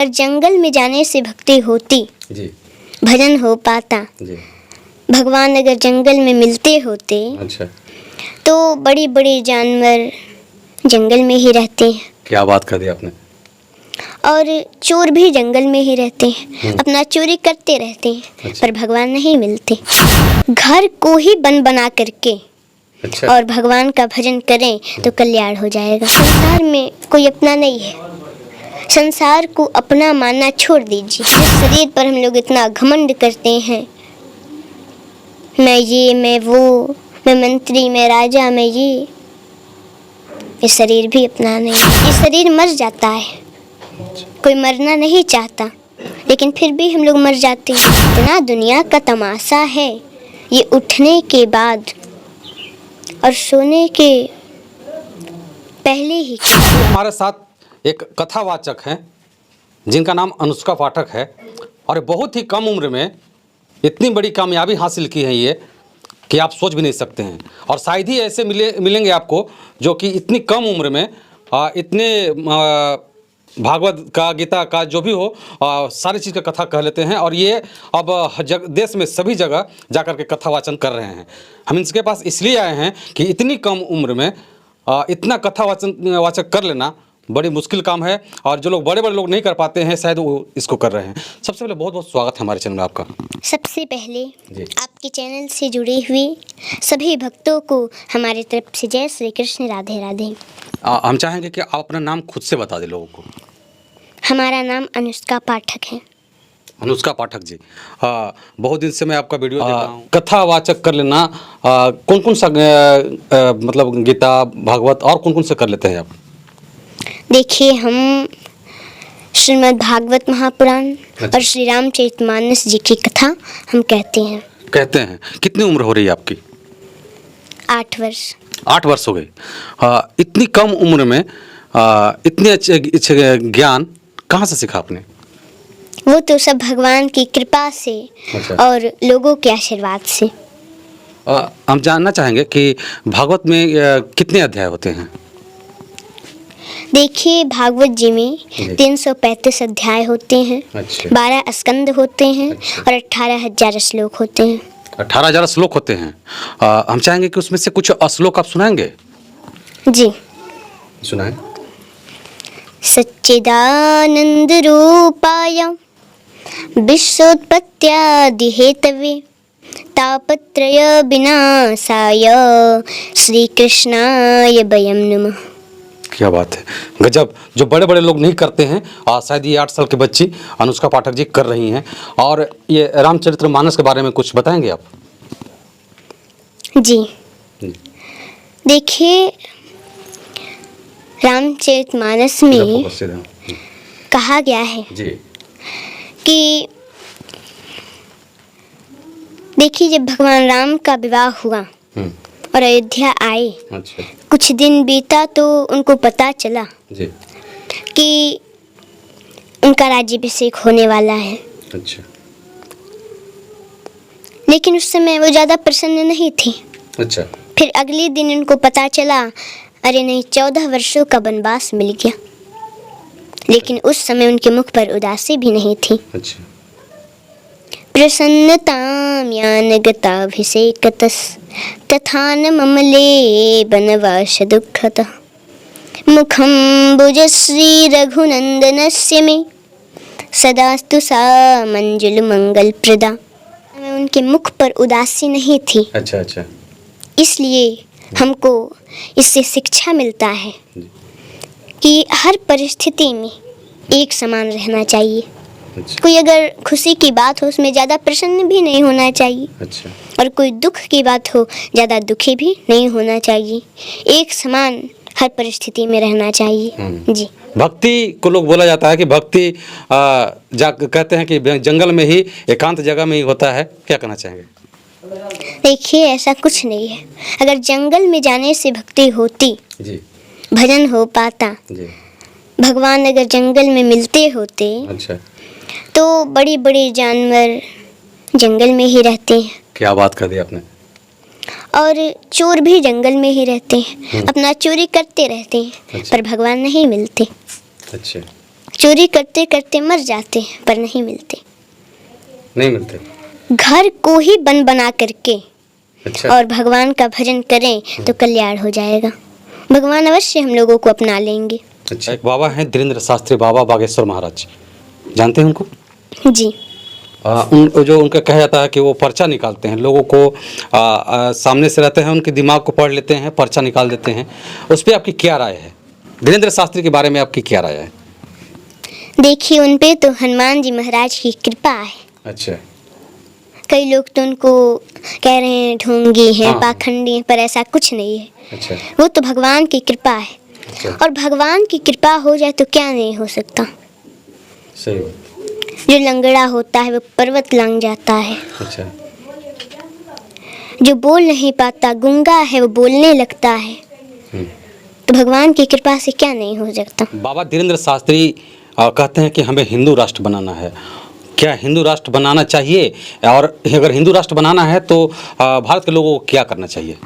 और जंगल में जाने से भक्ति होती जी। भजन हो पाता जी। भगवान अगर जंगल में मिलते होते अच्छा। तो बड़े बड़े जानवर जंगल में ही रहते हैं क्या बात कर दी आपने। और चोर भी जंगल में ही रहते हैं, अपना चोरी करते रहते हैं। अच्छा। पर भगवान नहीं मिलते। घर को ही बन बना करके अच्छा। और भगवान का भजन करें तो कल्याण हो जाएगा। संसार में कोई अपना नहीं है, संसार को अपना मानना छोड़ दीजिए। जिस शरीर पर हम लोग इतना घमंड करते हैं, मैं ये मैं वो, मैं मंत्री मैं राजा मैं ये शरीर भी अपना नहीं है। ये शरीर मर जाता है, कोई मरना नहीं चाहता, लेकिन फिर भी हम लोग मर जाते हैं। इतना दुनिया का तमाशा है, ये उठने के बाद और सोने के पहले ही। हमारे साथ एक कथावाचक हैं जिनका नाम अनुष्का पाठक है और बहुत ही कम उम्र में इतनी बड़ी कामयाबी हासिल की है ये कि आप सोच भी नहीं सकते हैं। और शायद ही ऐसे मिलेंगे आपको जो कि इतनी कम उम्र में इतने भागवत का गीता का जो भी हो सारी चीज़ का कथा कह लेते हैं। और ये अब देश में सभी जगह जाकर के कथा वाचन कर रहे हैं। हम इनके पास इसलिए आए हैं कि इतनी कम उम्र में इतना कथा वाचक कर लेना बड़ी मुश्किल काम है और जो लोग बड़े बड़े लोग नहीं कर पाते हैं शायद वो इसको कर रहे हैं। सबसे पहले बहुत बहुत स्वागत है हमारे चैनल में आपका। सबसे पहले जी। आपके चैनल से जुड़ी हुई सभी भक्तों को हमारी तरफ से जय श्री कृष्ण, राधे राधे। हम चाहेंगे कि आप अपना नाम खुद से बता दें लोगों को। हमारा नाम अनुष्का पाठक है। अनुष्का पाठक जी, बहुत दिन से मैं आपका वीडियो देख रहा हूँ। कथा वाचक कर लेना कौन कौन सा मतलब गीता भागवत और कौन कौन से कर लेते हैं आप? देखिए, हम श्रीमद् भागवत महापुराण और श्री रामचरितमानस जी की कथा हम कहते हैं। कितनी उम्र हो रही है आपकी? 8 वर्ष। 8 वर्ष हो गए। इतनी कम उम्र में इतने अच्छे ज्ञान कहाँ से सीखा आपने? वो तो सब भगवान की कृपा से। अच्छा। और लोगों के आशीर्वाद से। हम जानना चाहेंगे कि भागवत में कितने अध्याय होते हैं? देखिए, भागवत जी में 335 अध्याय होते हैं। अच्छा। 12 स्कंद होते हैं। अच्छा। और 18,000 श्लोक होते हैं। 18,000 श्लोक होते हैं। हम चाहेंगे कि उसमें से कुछ श्लोक आप सुनाएंगे? जी, सुनाएं। सच्चिदानंद रूपाय विश्वोत्पत्त्यादि हेतवे तापत्रय विनाशाय श्री कृष्णाय वयं नमः। क्या बात है, गजब। जो बड़े बड़े लोग नहीं करते हैं शायद ये 8 साल की बच्ची अनुष्का पाठक जी कर रही हैं। और ये रामचरितमानस के बारे में कुछ बताएंगे आप? जी, देखिए, रामचरितमानस में कहा गया है जी कि देखिए, जब भगवान राम का विवाह हुआ और अयोध्या आए, अच्छा, कुछ दिन बीता तो उनको पता चला जी कि उनका राज्याभिषेक होने वाला है। अच्छा, लेकिन उस समय वो ज़्यादा प्रसन्न नहीं थी। अच्छा, फिर अगले दिन उनको पता चला, अरे नहीं, 14 वर्षों का वनवास मिल गया। लेकिन उस समय उनके मुख पर उदासी भी नहीं थी। अच्छा, प्रसन्नतां यानगताभिषेकतस् तथा न ममले वनवास दुःखतः मुखं भुजश्री रघुनंदनस्य मे सदास्तु सा मंजुल मंगल प्रदा। उनके मुख पर उदासी नहीं थी। अच्छा, अच्छा, इसलिए हमको इससे शिक्षा मिलता है कि हर परिस्थिति में एक समान रहना चाहिए। अच्छा, कोई अगर खुशी की बात हो उसमें ज़्यादा प्रसन्न भी नहीं होना चाहिए। अच्छा, और कोई दुख की बात हो ज़्यादा दुखी भी नहीं होना चाहिए। एक समान हर परिस्थिति में रहना चाहिए। जी। भक्ति को लोग बोला जाता है कि भक्ति कहते हैं कि जंगल में ही एकांत जगह में ही होता है। क्या कहना चाहेंगे? देखिए, ऐसा कुछ नहीं है। अगर जंगल में जाने से भक्ति होती जी, भजन हो पाता, जी, भगवान अगर जंगल में मिलते होते अच्छा, तो बड़े बड़े जानवर जंगल में ही रहते हैं। क्या बात कर दी आपने। और चोर भी जंगल में ही रहते हैं, अपना चोरी करते रहते हैं। अच्छा। पर भगवान नहीं मिलते। अच्छा, चोरी करते करते मर जाते हैं पर नहीं मिलते। नहीं मिलते। घर को ही बन बना करके अच्छा। और भगवान का भजन करें तो कल्याण हो जाएगा। भगवान अवश्य हम लोगों को अपना लेंगे। अच्छा। एक बाबा हैं धीरेन्द्र शास्त्री बाबा बागेश्वर महाराज, जानते हैं उनको? जी। जो उनका कहा जाता है कि वो पर्चा निकालते हैं, लोगों को सामने से रहते हैं, उनके दिमाग को पढ़ लेते हैं, पर्चा निकाल देते हैं। उस पर आपकी क्या राय है? धीरेन्द्र शास्त्री के बारे में आपकी क्या राय है? देखिए, उन पे तो हनुमान जी महाराज की कृपा है। अच्छा। कई लोग तो उनको कह रहे हैं ढोंगी हैं, हाँ। पाखंडी हैं, पर ऐसा कुछ नहीं है। अच्छा। वो तो भगवान की कृपा है। अच्छा। और भगवान की कृपा हो जाए तो क्या नहीं हो सकता। सही बात। जो लंगड़ा होता है वो पर्वत लांग जाता है। अच्छा। जो बोल नहीं पाता गूंगा है वो बोलने लगता है। तो भगवान की कृपा से क्या नहीं हो सकता। बाबा धीरेन्द्र शास्त्री कहते हैं कि हमें हिंदू राष्ट्र बनाना है। क्या हिंदू राष्ट्र बनाना चाहिए? और अगर हिंदू राष्ट्र बनाना है तो भारत के लोगों को क्या करना चाहिए?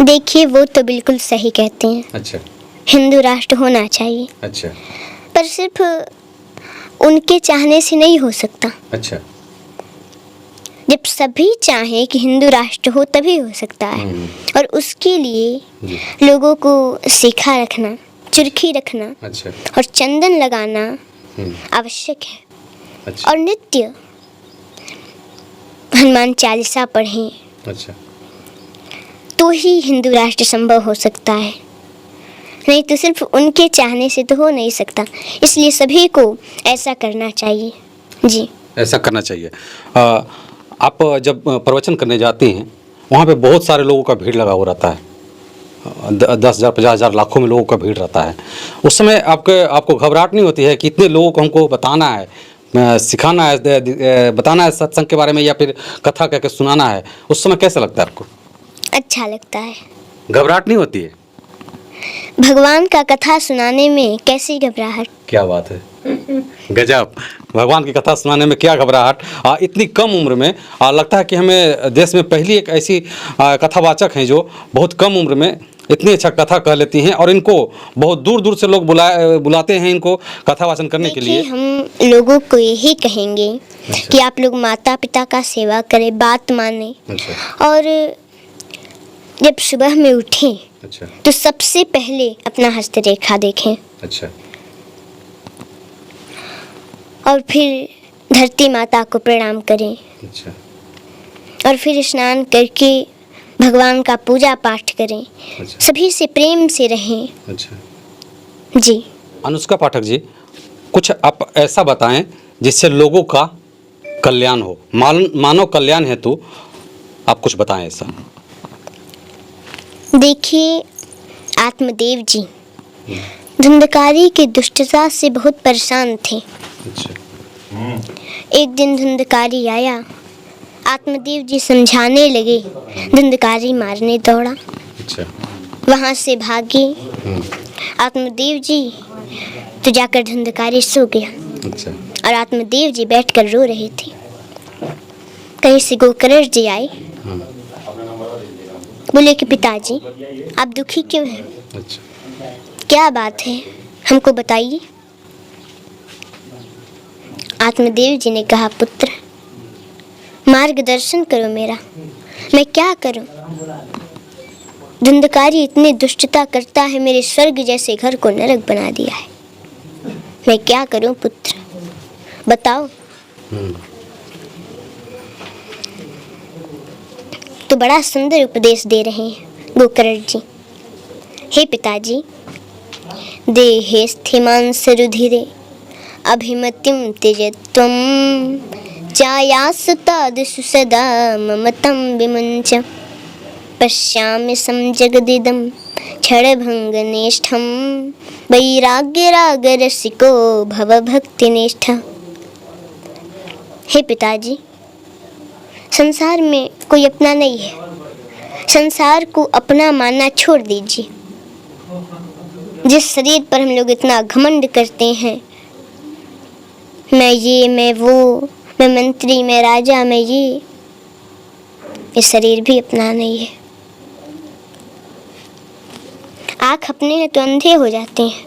देखिए, वो तो बिल्कुल सही कहते हैं। अच्छा। हिंदू राष्ट्र होना चाहिए। अच्छा। पर सिर्फ उनके चाहने से नहीं हो सकता। अच्छा। जब सभी चाहें कि हिंदू राष्ट्र हो तभी हो सकता है। और उसके लिए लोगों को सीखा रखना, चुरखी रखना अच्छा। और चंदन लगाना आवश्यक है। अच्छा। और नित्य हनुमान चालीसा पढ़ें। अच्छा। तो ही हिंदू राष्ट्र संभव हो सकता है, नहीं तो सिर्फ उनके चाहने से तो हो नहीं सकता। इसलिए सभी को ऐसा करना चाहिए। जी, ऐसा करना चाहिए। आप जब प्रवचन करने जाती हैं वहाँ पे बहुत सारे लोगों का भीड़ लगा हुआ रहता है, 10,000 50,000 लाखों में लोगों का भीड़ रहता है। उस समय आपको घबराहट नहीं होती है कि इतने लोगों को हमको बताना है, सिखाना है, बताना है सत्संग के बारे में या फिर कथा कह के सुनाना है? उस समय कैसा लगता है आपको? अच्छा लगता है। घबराहट नहीं होती है? भगवान का कथा सुनाने में कैसी घबराहट। क्या बात है, गजब। भगवान की कथा सुनाने में क्या घबराहट, इतनी कम उम्र में। लगता है कि हमें देश में पहली एक ऐसी कथावाचक हैं जो बहुत कम उम्र में इतनी अच्छा कथा कह लेती हैं और इनको बहुत दूर दूर से लोग बुलाते हैं इनको कथा वाचन करने के लिए। हम लोगों को यही कहेंगे कि आप लोग माता पिता का सेवा करें, बात माने। और जब सुबह में उठें तो सबसे पहले अपना हस्तरेखा देखें। अच्छा। और फिर धरती माता को प्रणाम करें। अच्छा। और फिर स्नान करके भगवान का पूजा पाठ करें। अच्छा। सभी से प्रेम से रहें। अच्छा। जी। अनुष्का पाठक जी, कुछ आप ऐसा बताएं जिससे लोगों का कल्याण हो, मानव कल्याण हेतु आप कुछ बताएं ऐसा। देखिए, आत्मदेव जी धुंधकारी की दुष्टता से बहुत परेशान थे। अच्छा। एक दिन धुंधकारी आया, आत्मदेव जी समझाने लगे, धुंधकारी मारने दौड़ा। अच्छा। वहाँ से भागे आत्मदेव जी तो जाकर धुंधकारी सो गया। अच्छा। और आत्मदेव जी बैठकर रो रहे थे। कहीं से गोकर्ण जी आए, बोले कि पिताजी आप दुखी क्यों हैं? अच्छा। क्या बात है, हमको बताइए। आत्मदेव जी ने कहा, पुत्र मार्गदर्शन करो मेरा, मैं क्या करूं? धुंधकारी इतनी दुष्टता करता है, मेरे स्वर्ग जैसे घर को नरक बना दिया है। मैं क्या करूं पुत्र, बताओ। तो बड़ा सुंदर उपदेश दे रहे हैं गोकर्ण जी। हे पिताजी, देहे स्थिमान् सरुधिरे अभिमतिं त्यजत्वं चायासतादिषु सदा ममतं विमुञ्च पश्यामि संजगदिदं क्षणभङ्गनिष्ठं वैराग्यरागरसिको भवभक्तिनिष्ठ। हे पिताजी, संसार में कोई अपना नहीं है। संसार को अपना मानना छोड़ दीजिए। जिस शरीर पर हम लोग इतना घमंड करते हैं, मैं ये, मैं वो, मैं मंत्री, मैं राजा, मैं ये शरीर भी अपना नहीं है। आँख अपने हैं तो अंधे हो जाते हैं,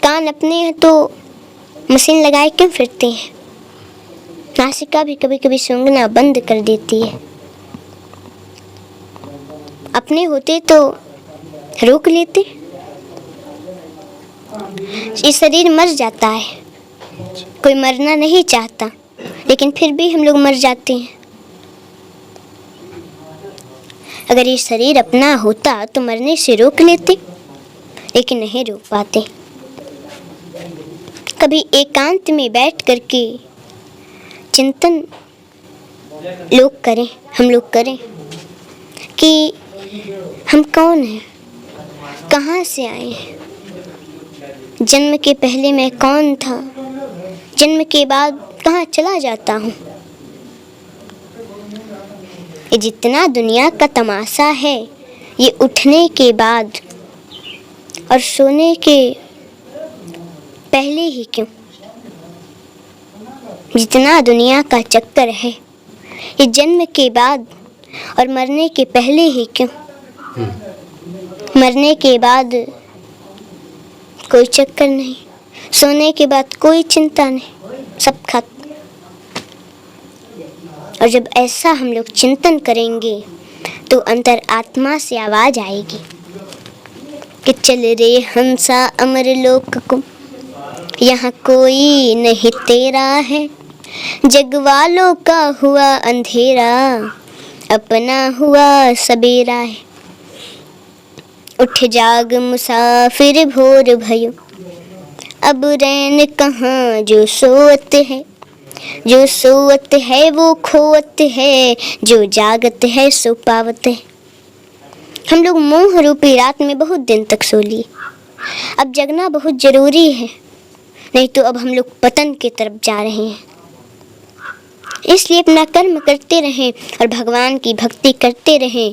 कान अपने हैं तो मशीन लगाए क्यों फिरते हैं? नासिका भी कभी कभी सूंघना बंद कर देती है। अपने होते तो रोक लेते। ये शरीर मर जाता है, कोई मरना नहीं चाहता, लेकिन फिर भी हम लोग मर जाते हैं। अगर ये शरीर अपना होता तो मरने से रोक लेते, लेकिन नहीं रोक पाते। कभी एकांत में बैठ करके चिंतन लोग करें, हम लोग करें कि हम कौन हैं, कहाँ से आए हैं, जन्म के पहले मैं कौन था, जन्म के बाद कहाँ चला जाता हूँ। ये जितना दुनिया का तमाशा है, ये उठने के बाद और सोने के पहले ही क्यों? जितना दुनिया का चक्कर है, ये जन्म के बाद और मरने के पहले ही क्यों? मरने के बाद कोई चक्कर नहीं, सोने के बाद कोई चिंता नहीं, सब खत्म। और जब ऐसा हम लोग चिंतन करेंगे तो अंतर आत्मा से आवाज आएगी कि चल रे हंसा अमर लोक को, यहाँ कोई नहीं तेरा है, जग वालों का हुआ अंधेरा, अपना हुआ सबेरा है। उठ जाग मुसाफिर भोर भयो, अब रैन कहाँ जो सोत है, जो सोत है वो खोत है, जो जागत है सो पावत है। हम लोग मोह रूपी रात में बहुत दिन तक सो लिए, अब जगना बहुत जरूरी है, नहीं तो अब हम लोग पतन की तरफ जा रहे हैं। इसलिए अपना कर्म करते रहें और भगवान की भक्ति करते रहें।